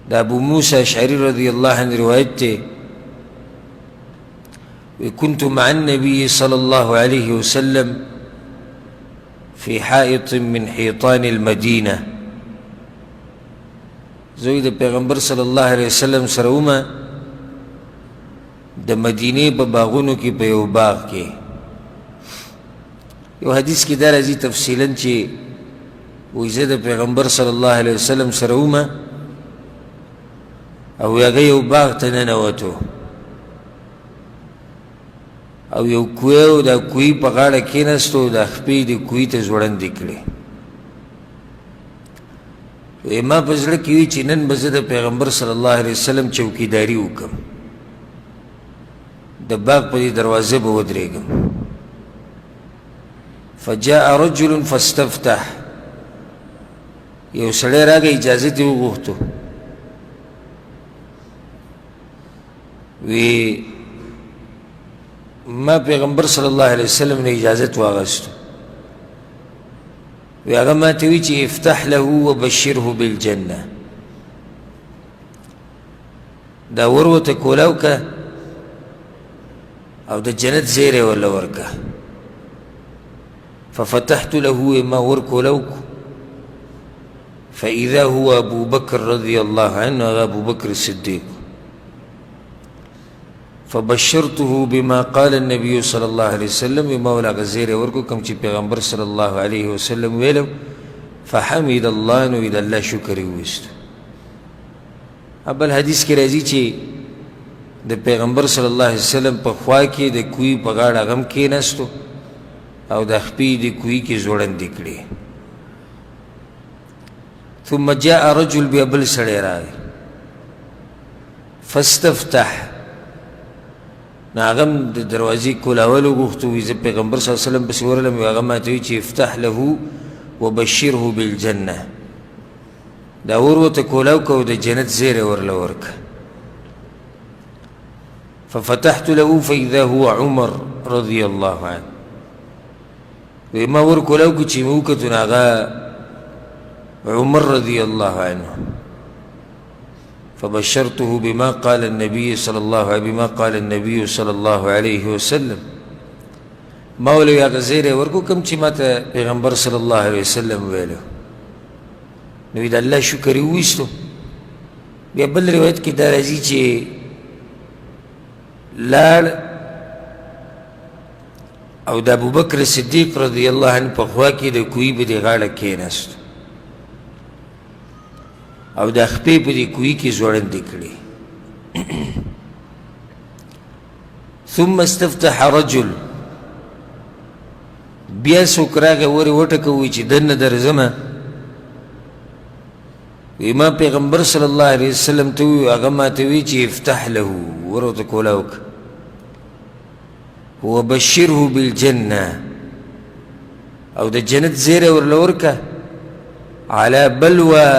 دا ابو موسى اشعری رضی اللہ عنہ روایت تے كنت مع النبي صلى الله عليه وسلم في حائط من حيطان المدينة زوی دا پیغمبر صلی اللہ علیہ وسلم سروما دا مدینه پا باغونو کی پا یو باغ کے یو حدیث کی دار ازی تفصیلاً چی ویزه دا پیغمبر صلی اللہ علیہ وسلم سروما او یاگه یو باغ تننواتو او یو کویو دا کوی پا غاڑا کینستو دا خپی دا کوی تا زورن دکلی ما پزلکی چی نن بزد پیغمبر صلی اللہ علیہ وسلم چوکی داری وکم دا باغ پا دی دروازه با ودریگم فجاء رجل فاستفتح یو سڑی راگا اجازتی و گوختو وی ما پیغمبر صلی اللہ علیہ وسلم نے اجازت واغستو وی آغا ما تیوی چی افتح له وبشره بالجنة دا وروت کولاو کا او دا جنت زیره ولا ورکا ففتحت له ما ورکولاوک فإذا هو أبو بكر رضي الله عنه أبو بكر الصديق فبشرته بما قال النبي صلى الله عليه وسلم وما ولا غزير وركو كم چی پیغمبر صلى الله عليه وسلم ویلو فحمد الله نو إذا الله شكر ويستو اب الحدیث کی رازی چی دا پیغمبر صلی اللہ علیہ وسلم پا خواہ کی دا کوئی پا غاڑا غم کی نستو او دا خپی دا کوئی کی زوڑن دکلی ثم جاء رجل بیابل سڑی راگی فاستفتح ناغم دا دروازی کولاولو گوختو ویزا پیغمبر صلی اللہ علیہ وسلم بسی ورلم ویغم آتوی چی افتح له وبشره بالجنة دا وروت کولاو کو دا جنت زیر ورلورک ففتحت له فإذا هو عمر رضي الله عنه وما وركو لو كتش موكة ناغا عمر رضي الله عنه فبشرته بما قال النبي صلى الله عليه وسلم مولو يا غزير وركو كم چي ماتا پیغمبر صلى الله عليه وسلم ويلو نويد الله شكري ويستو بیا بل روایت کی دا رازی چی لار او دا ابو بکر صدیق رضی اللہ عنہ پا خواہ کی دا کوئی با دی غاڑا کینست او دا خپی پا دی کوئی کی زورن دکلی ثم استفتح رجل بیا سکراغ وری وٹکوی چی دن در زمان وما پیغمبر صلی اللہ علیہ وسلم توی اغما توی چی افتح له ورو تکولاوک وبشره بالجنة او دا جنت زیر ورلورکا على بلوى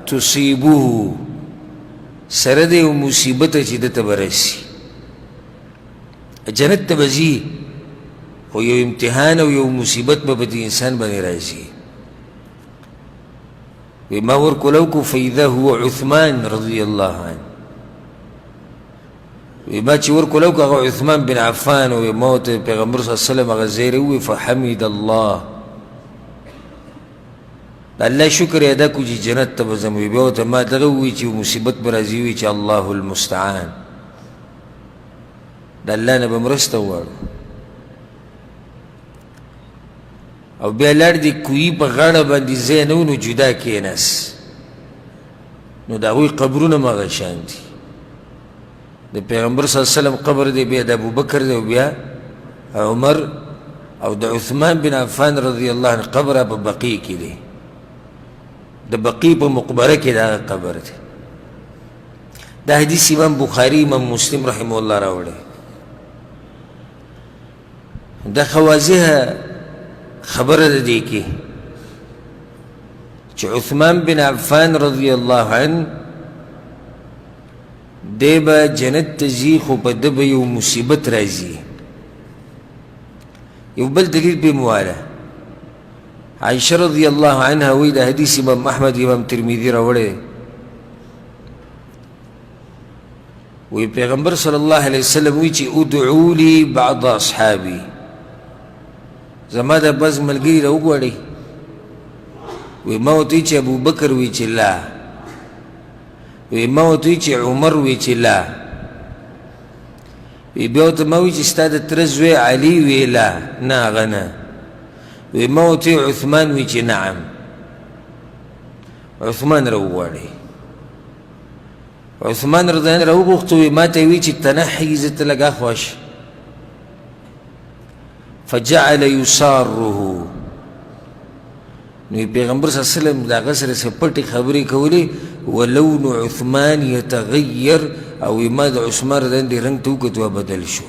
تصيبه سرد و مصیبت چی دتا برسی جنت تبزی خو یو امتحان و یو مصیبت ببتی انسان بنی رازی وما ورکلوکو فإذا هو عثمان رضی اللہ عنہ وما چی ورکلوکو اغا عثمان بن عفان وموت پیغمبر صلی اللہ علیہ وسلم اغا زیروی فحمد اللہ اللہ شکر ادا کو جی جنت تبزموی بیوتا ما دغوی چی مصیبت برازیوی چی اللہ المستعان دا اللہ نبا مرستوارو او بیا لار دی کوئی پا غاڑا باندی زینونو جدا کینس نو دا ہوئی قبرون مغشان دی دا پیغمبر صلی اللہ علیہ وسلم قبر دی بیا دا ابو بکر دی بیا عمر او دا عثمان بن عفان رضی اللہ عنہ قبر پا بقی کی دی دا بقی پا مقبرہ کی دا قبر دی دا حدیث امام بخاری امام مسلم رحمه اللہ راوڑے دا خوازیہ خبر دی کی چی عثمان بن عفان رضی اللہ عنہ دے با جنت تزیخ و پا دبا یو مصیبت رازی یو بل دلیل بی موالا عائشہ رضی اللہ عنہ وی دا حدیث امام احمد امام ترمیدی روڑے وی پیغمبر صلی الله علیه وسلم وی چې ادعو لی بعض اصحابی زما د بعض ملګري راوغواړئ وی ما ورته وی چې ابوبکر وی چې لا وی ما ورته وی چې عمر وی چې لا وی بیا ورته ما وی چې ستا د تره زوی علي وی لا نه هغه نه وی ما ورته وی عثمان وی چې نعم عثمان راوغواړئ عثمان رضی الله عنه راوغوښته وی ما ته وی چې تنحي زه ته لږ اخوا شه فجعل يساره نو پیغمبر صلی الله علیه وسلم د هغه سره څه پټې خبرې کولې ولون عثمان یتغیر او ما د عثمان رضی الله عنه رنګ ته وکتو بدل شو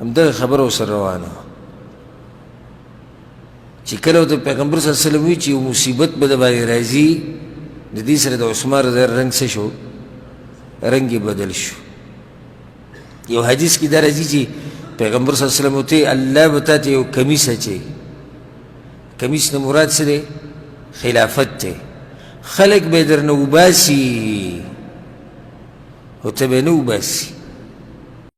همدغه خبره ورسره روانه چې کله ورته پیغمبر صلی الله علیه وسلم وی چې یو مصیبت به د باندې راځي د دې سره د عثمان رضی الله رنګ څه شو رنګ یې بدل شو یو حدیث کې دا راځي چې پیغمبر صلی الله علیه وسلم ورته الله به تا ته یو کمیس اچوي کمیس نه مراد څه دی خلافت دی خلق به درنه وباسي او ته به نه وباسي